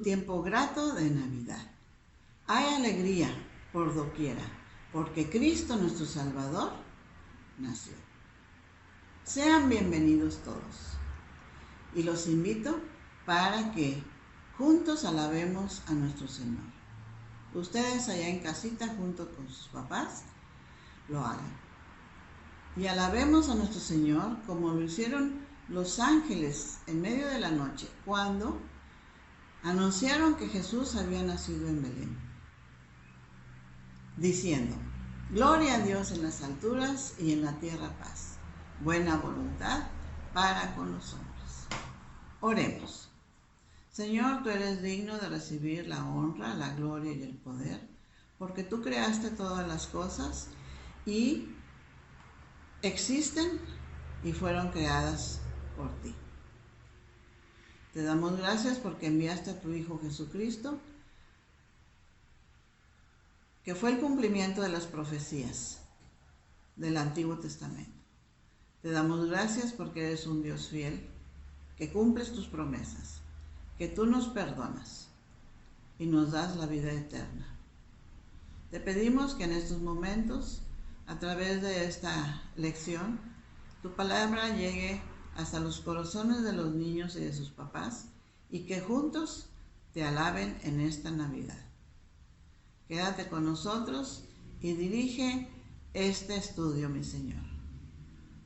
tiempo grato de Navidad. Hay alegría por doquiera, porque Cristo nuestro Salvador nació. Sean bienvenidos todos y los invito para que juntos alabemos a nuestro Señor. Ustedes allá en casita junto con sus papás lo hagan. Y alabemos a nuestro Señor como lo hicieron los ángeles en medio de la noche cuando anunciaron que Jesús había nacido en Belén, diciendo: gloria a Dios en las alturas y en la tierra paz, buena voluntad para con los hombres. Oremos. Señor, tú eres digno de recibir la honra, la gloria y el poder, porque tú creaste todas las cosas y existen y fueron creadas por ti. Te damos gracias porque enviaste a tu Hijo Jesucristo, que fue el cumplimiento de las profecías del Antiguo Testamento. Te damos gracias porque eres un Dios fiel, que cumples tus promesas, que tú nos perdonas y nos das la vida eterna. Te pedimos que en estos momentos, a través de esta lección, tu palabra llegue hasta los corazones de los niños y de sus papás y que juntos te alaben en esta Navidad. Quédate con nosotros y dirige este estudio, mi Señor,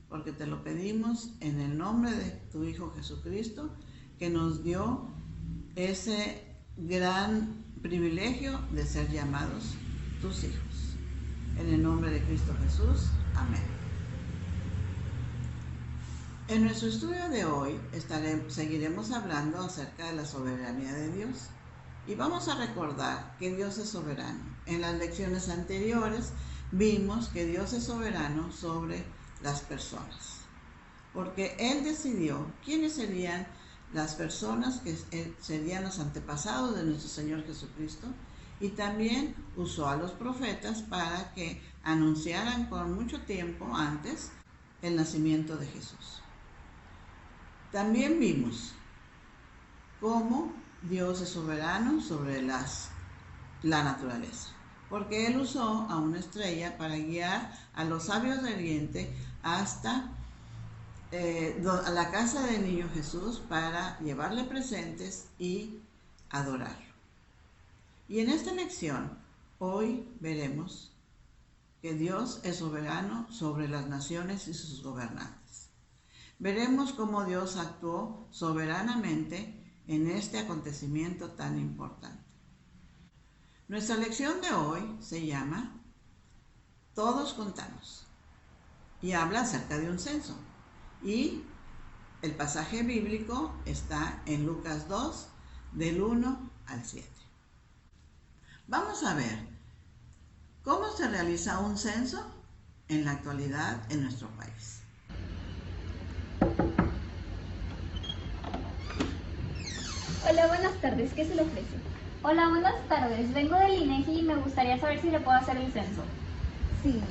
porque te lo pedimos en el nombre de tu Hijo Jesucristo, que nos dio ese gran privilegio de ser llamados tus hijos. En el nombre de Cristo Jesús. Amén. En nuestro estudio de hoy seguiremos hablando acerca de la soberanía de Dios y vamos a recordar que Dios es soberano. En las lecciones anteriores vimos que Dios es soberano sobre las personas, porque Él decidió quiénes serían las personas que serían los antepasados de nuestro Señor Jesucristo, y también usó a los profetas para que anunciaran con mucho tiempo antes el nacimiento de Jesús. También vimos cómo Dios es soberano sobre la naturaleza, porque Él usó a una estrella para guiar a los sabios de Oriente hasta a la casa del niño Jesús para llevarle presentes y adorarlo. Y en esta lección, hoy veremos que Dios es soberano sobre las naciones y sus gobernantes. Veremos cómo Dios actuó soberanamente en este acontecimiento tan importante. Nuestra lección de hoy se llama Todos contamos y habla acerca de un censo. Y el pasaje bíblico está en Lucas 2, del 1 al 7. Vamos a ver cómo se realiza un censo en la actualidad en nuestro país. Hola, buenas tardes. ¿Qué se le ofrece? Hola, buenas tardes. Vengo del INEGI y me gustaría saber si le puedo hacer el censo. Sí.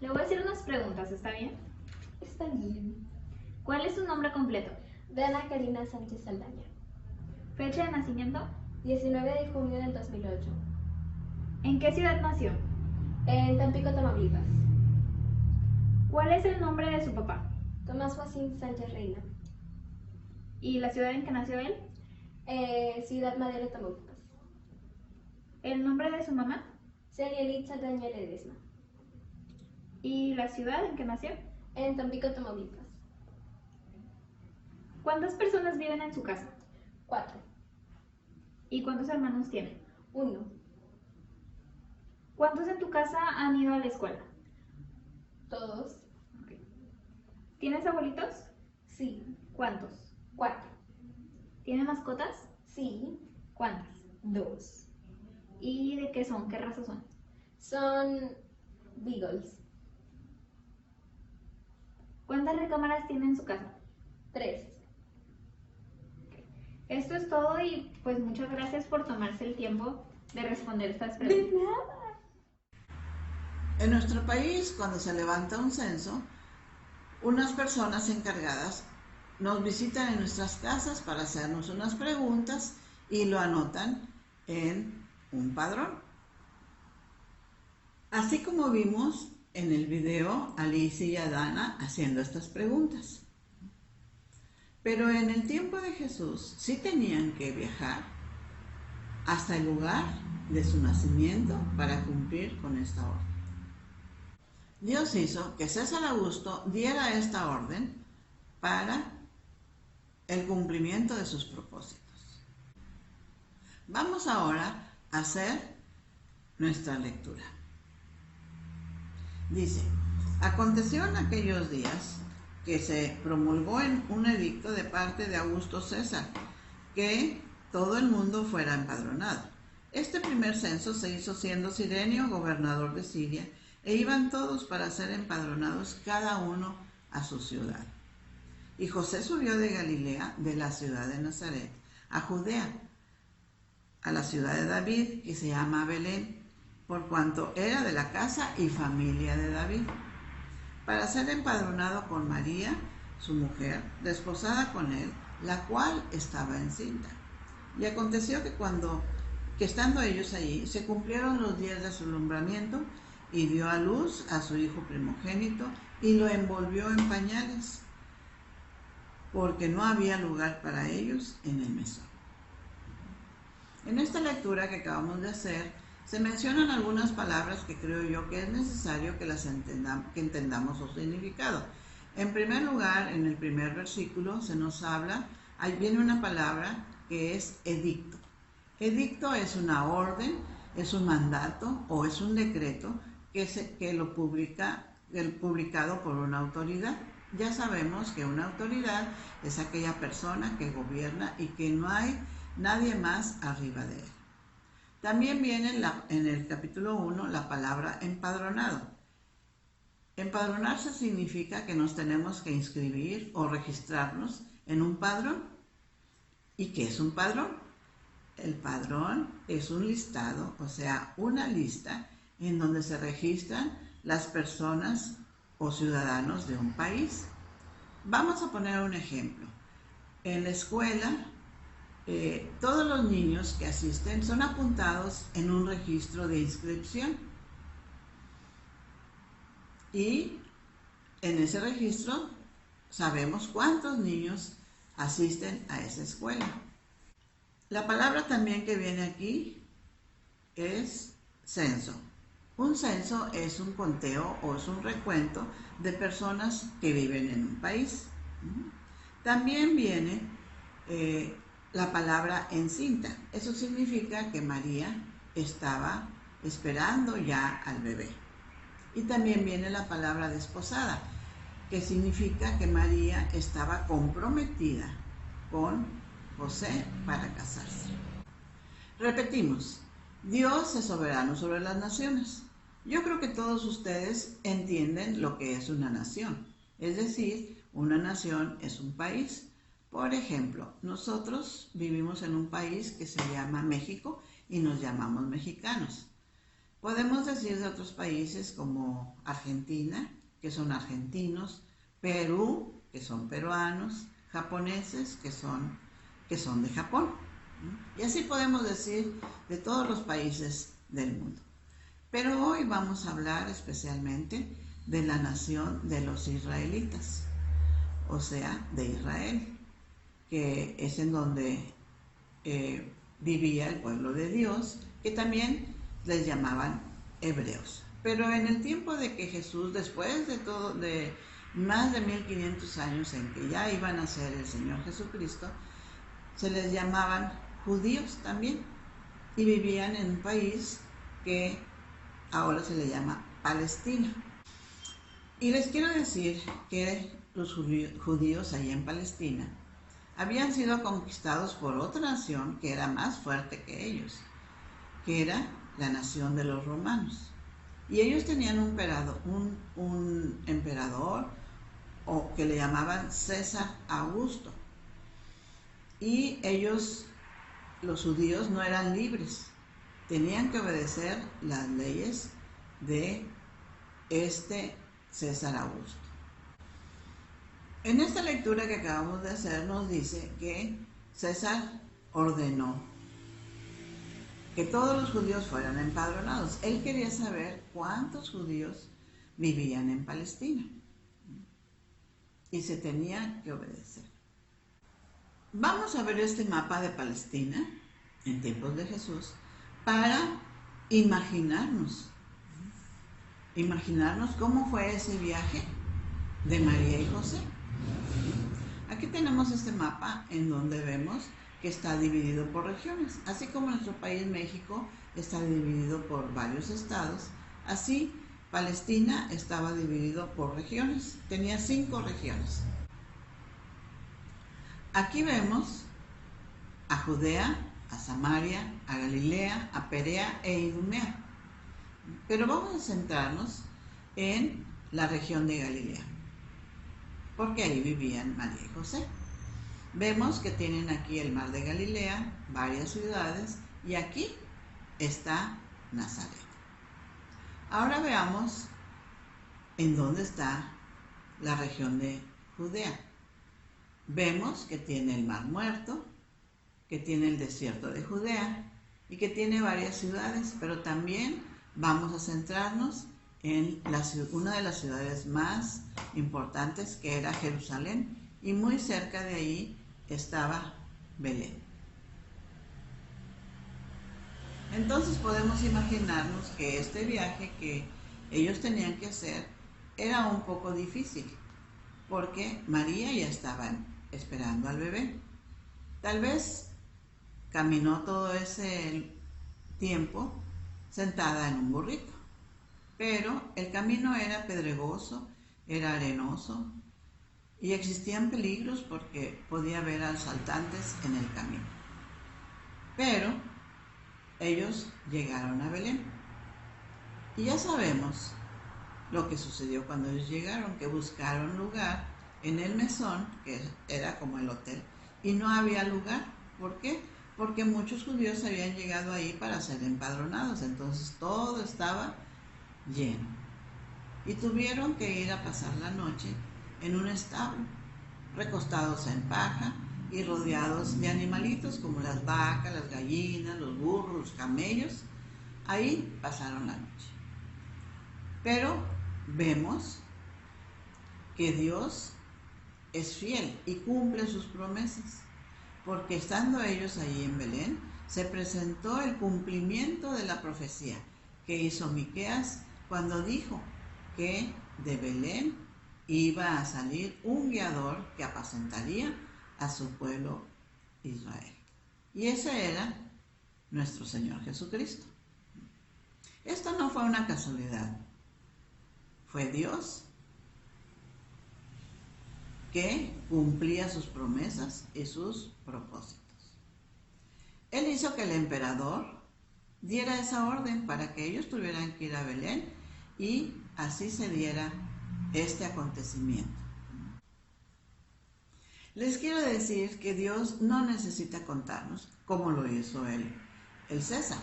Le voy a hacer unas preguntas, ¿está bien? Está bien. ¿Cuál es su nombre completo? Diana Karina Sánchez Saldaña. ¿Fecha de nacimiento? 19 de junio del 2008. ¿En qué ciudad nació? En Tampico, Tamaulipas. ¿Cuál es el nombre de su papá? Tomás Joaquín Sánchez Reina. ¿Y la ciudad en que nació él? Ciudad Madero, Tamaulipas. ¿El nombre de su mamá? Celielit Saldaña Ledesma. ¿Y la ciudad en que nació? En Tampico, Tamaulipas. ¿Cuántas personas viven en su casa? 4. ¿Y cuántos hermanos tiene? 1. ¿Cuántos en tu casa han ido a la escuela? Todos. Okay. ¿Tienes abuelitos? Sí. ¿Cuántos? 4. ¿Tiene mascotas? Sí. ¿Cuántas? 2. ¿Y de qué son? ¿Qué raza son? Son beagles. ¿Cuántas recámaras tiene en su casa? 3. Esto es todo y pues muchas gracias por tomarse el tiempo de responder estas De preguntas. nada. En nuestro país, cuando se levanta un censo, unas personas encargadas nos visitan en nuestras casas para hacernos unas preguntas y lo anotan en un padrón. Así como vimos en el video a Alicia y a Dana haciendo estas preguntas. Pero en el tiempo de Jesús sí tenían que viajar hasta el lugar de su nacimiento para cumplir con esta orden. Dios hizo que César Augusto diera esta orden para el cumplimiento de sus propósitos. Vamos ahora a hacer nuestra lectura. Dice, aconteció en aquellos días que se promulgó en un edicto de parte de Augusto César que todo el mundo fuera empadronado. Este primer censo se hizo siendo Cirenio gobernador de Siria, e iban todos para ser empadronados cada uno a su ciudad. Y José subió de Galilea, de la ciudad de Nazaret, a Judea, a la ciudad de David, que se llama Belén, por cuanto era de la casa y familia de David, para ser empadronado con María, su mujer, desposada con él, la cual estaba encinta. Y aconteció que estando ellos allí, se cumplieron los días de su alumbramiento, y dio a luz a su hijo primogénito, y lo envolvió en pañales, porque no había lugar para ellos en el mesón. En esta lectura que acabamos de hacer, se mencionan algunas palabras que creo yo que es necesario que entendamos su significado. En primer lugar, en el primer versículo se nos habla, ahí viene una palabra que es edicto. Edicto es una orden, es un mandato o es un decreto publicado por una autoridad. Ya sabemos que una autoridad es aquella persona que gobierna y que no hay nadie más arriba de él. También viene en el capítulo 1 la palabra empadronado. Empadronarse significa que nos tenemos que inscribir o registrarnos en un padrón. ¿Y qué es un padrón? El padrón es un listado, o sea, una lista en donde se registran las personas o ciudadanos de un país. Vamos a poner un ejemplo. En la escuela, todos los niños que asisten son apuntados en un registro de inscripción. Y en ese registro sabemos cuántos niños asisten a esa escuela. La palabra también que viene aquí es censo. Un censo es un conteo o es un recuento de personas que viven en un país. También viene la palabra encinta. Eso significa que María estaba esperando ya al bebé. Y también viene la palabra desposada, que significa que María estaba comprometida con José para casarse. Repetimos, Dios es soberano sobre las naciones. Yo creo que todos ustedes entienden lo que es una nación. Es decir, una nación es un país. Por ejemplo, nosotros vivimos en un país que se llama México y nos llamamos mexicanos. Podemos decir de otros países como Argentina, que son argentinos, Perú, que son peruanos, japoneses, que son de Japón. Y así podemos decir de todos los países del mundo. Pero hoy vamos a hablar especialmente de la nación de los israelitas, o sea, de Israel, que es en donde vivía el pueblo de Dios, que también les llamaban hebreos. Pero en el tiempo de que Jesús, después de más de 1500 años en que ya iba a nacer el Señor Jesucristo, se les llamaban judíos también, y vivían en un país que ahora se le llama Palestina. Y les quiero decir que los judíos allá en Palestina habían sido conquistados por otra nación que era más fuerte que ellos, que era la nación de los romanos. Y ellos tenían un emperador o que le llamaban César Augusto. Y ellos, los judíos, no eran libres. Tenían que obedecer las leyes de este César Augusto. En esta lectura que acabamos de hacer nos dice que César ordenó que todos los judíos fueran empadronados. Él quería saber cuántos judíos vivían en Palestina y se tenía que obedecer. Vamos a ver este mapa de Palestina en tiempos de Jesús para imaginarnos cómo fue ese viaje de María y José. Aquí tenemos este mapa en donde vemos que está dividido por regiones. Así como nuestro país México está dividido por varios estados, así Palestina estaba dividido por regiones. Tenía 5 regiones. Aquí vemos a Judea, a Samaria, a Galilea, a Perea e Idumea. Pero vamos a centrarnos en la región de Galilea, porque ahí vivían María y José. Vemos que tienen aquí el mar de Galilea, varias ciudades, y aquí está Nazaret. Ahora veamos en dónde está la región de Judea. Vemos que tiene el mar Muerto, que tiene el desierto de Judea y que tiene varias ciudades, pero también vamos a centrarnos en una de las ciudades más importantes, que era Jerusalén, y muy cerca de ahí estaba Belén. Entonces podemos imaginarnos que este viaje que ellos tenían que hacer era un poco difícil, porque María ya estaba esperando al bebé. Tal vez caminó todo ese tiempo sentada en un burrito, pero el camino era pedregoso, era arenoso y existían peligros porque podía haber asaltantes en el camino. Pero ellos llegaron a Belén y ya sabemos lo que sucedió cuando ellos llegaron, que buscaron lugar en el mesón, que era como el hotel, y no había lugar. ¿Por qué? Porque muchos judíos habían llegado ahí para ser empadronados, entonces todo estaba lleno. Y tuvieron que ir a pasar la noche en un establo, recostados en paja y rodeados de animalitos como las vacas, las gallinas, los burros, los camellos. Ahí pasaron la noche. Pero vemos que Dios es fiel y cumple sus promesas, porque estando ellos allí en Belén, se presentó el cumplimiento de la profecía que hizo Miqueas cuando dijo que de Belén iba a salir un guiador que apacentaría a su pueblo Israel. Y ese era nuestro Señor Jesucristo. Esto no fue una casualidad. Fue Dios que cumplía sus promesas y sus propósitos. Él hizo que el emperador diera esa orden para que ellos tuvieran que ir a Belén y así se diera este acontecimiento. Les quiero decir que Dios no necesita contarnos como lo hizo el César.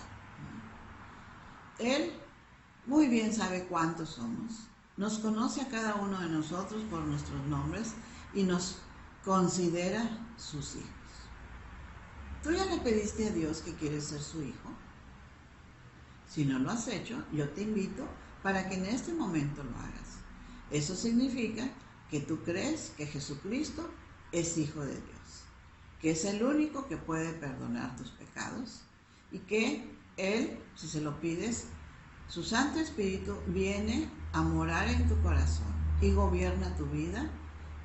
Él muy bien sabe cuántos somos, nos conoce a cada uno de nosotros por nuestros nombres y nos considera sus hijos. ¿Tú ya le pediste a Dios que quieres ser su hijo? Si no lo has hecho, yo te invito para que en este momento lo hagas. Eso significa que tú crees que Jesucristo es Hijo de Dios, que es el único que puede perdonar tus pecados y que Él, si se lo pides, su Santo Espíritu viene a morar en tu corazón y gobierna tu vida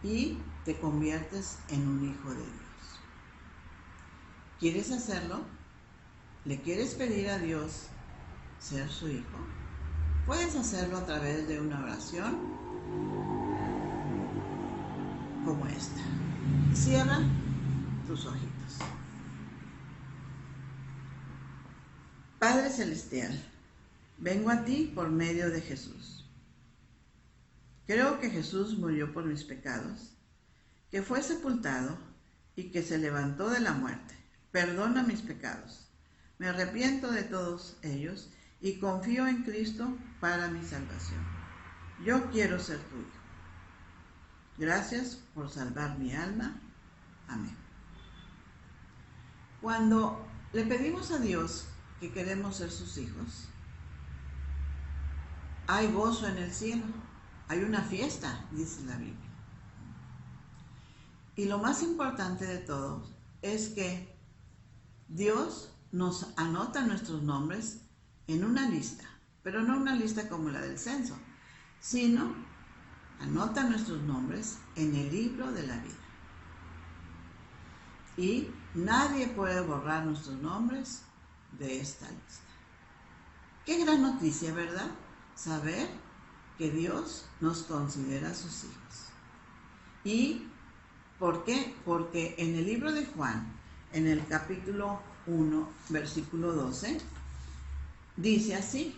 y te conviertes en un hijo de Dios. ¿Quieres hacerlo? ¿Le quieres pedir a Dios ser su hijo? Puedes hacerlo a través de una oración como esta. Cierra tus ojitos. Padre Celestial, vengo a ti por medio de Jesús. Creo que Jesús murió por mis pecados, que fue sepultado y que se levantó de la muerte. Perdona mis pecados. Me arrepiento de todos ellos y confío en Cristo para mi salvación. yo quiero ser tu hijo. Gracias por salvar mi alma. Amén. Cuando le pedimos a Dios que queremos ser sus hijos, hay gozo en el cielo, hay una fiesta, dice la Biblia. Y lo más importante de todo es que Dios nos anota nuestros nombres en una lista, pero no una lista como la del censo, sino anota nuestros nombres en el libro de la vida. Y nadie puede borrar nuestros nombres de esta lista. Qué gran noticia, ¿verdad? Saber que Dios nos considera sus hijos. ¿Y por qué? Porque en el libro de Juan, en el capítulo 1, versículo 12, dice así,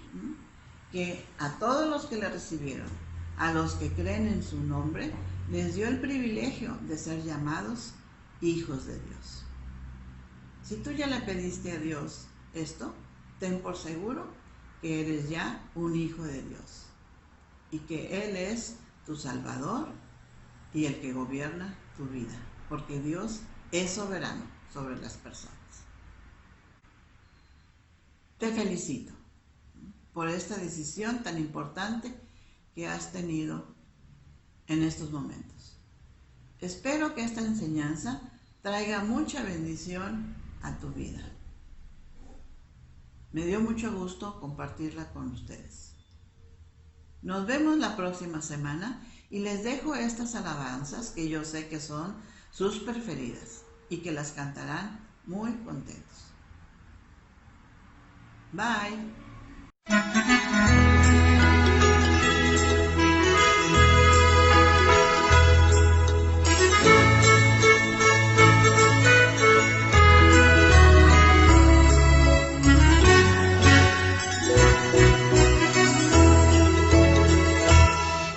que a todos los que le recibieron, a los que creen en su nombre, les dio el privilegio de ser llamados hijos de Dios. Si tú ya le pediste a Dios esto, ten por seguro que eres ya un hijo de Dios y que Él es tu Salvador y el que gobierna tu vida, porque Dios es soberano sobre las personas. Te felicito por esta decisión tan importante que has tenido en estos momentos. Espero que esta enseñanza traiga mucha bendición a tu vida. Me dio mucho gusto compartirla con ustedes. Nos vemos la próxima semana y les dejo estas alabanzas que yo sé que son sus preferidas y que las cantarán muy contentos. Bye.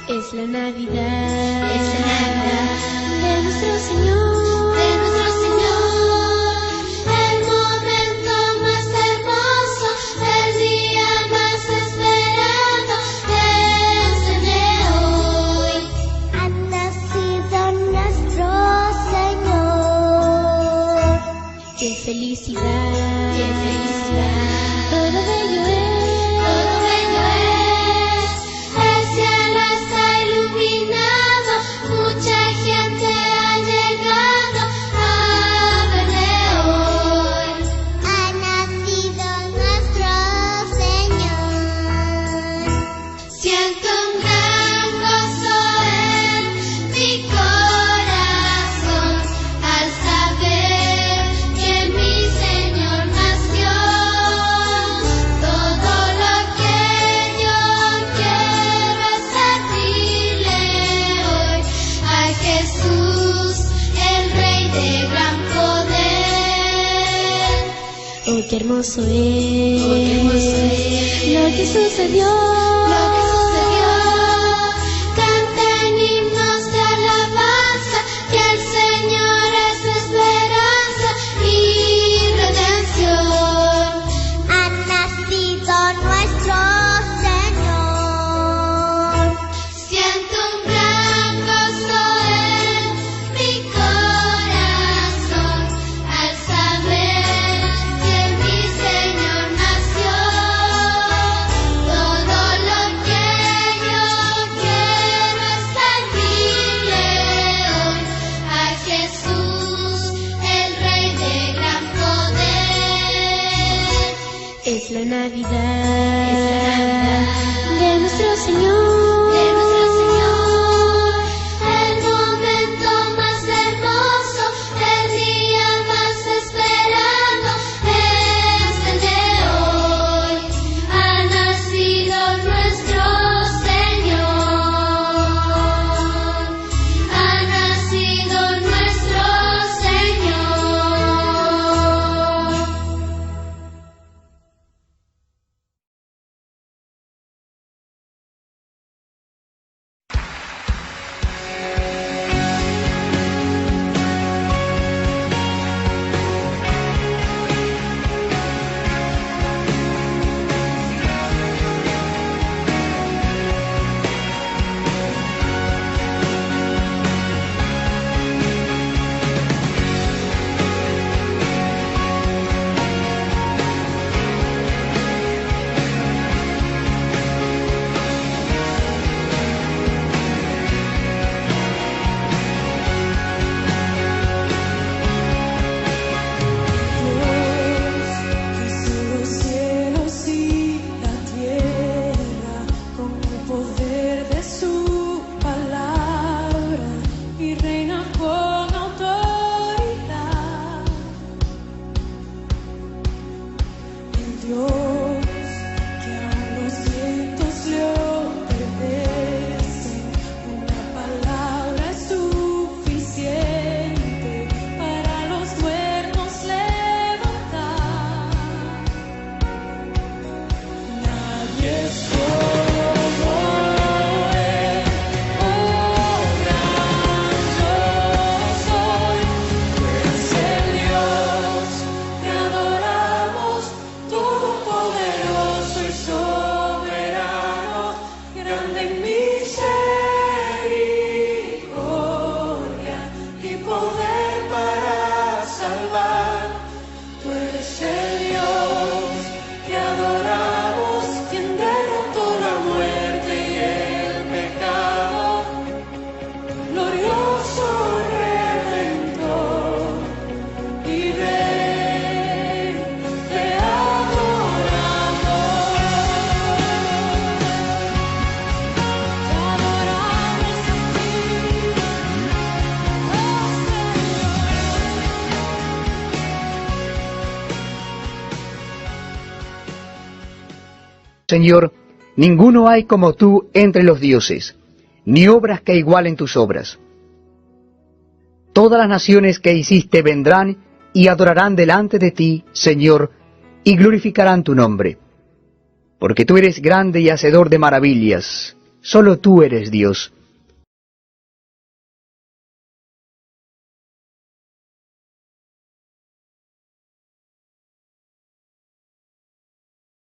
Es la Navidad de nuestro Señor, el momento más hermoso, el día más esperado, es el de hoy. Ha nacido nuestro Señor. ¡Qué felicidad! ¡Qué felicidad! Todo bello es. Oh, qué hermoso es, lo que sucedió. Canten himnos de alabanza, que el Señor es esperanza y redención. Ha nacido nuestro Señor. Siento un gran gozo en mi corazón al saber que mi Señor nació. Todo lo Señor, ninguno hay como tú entre los dioses, ni obras que igualen tus obras. Todas las naciones que hiciste vendrán y adorarán delante de ti, Señor, y glorificarán tu nombre. Porque tú eres grande y hacedor de maravillas, solo tú eres Dios.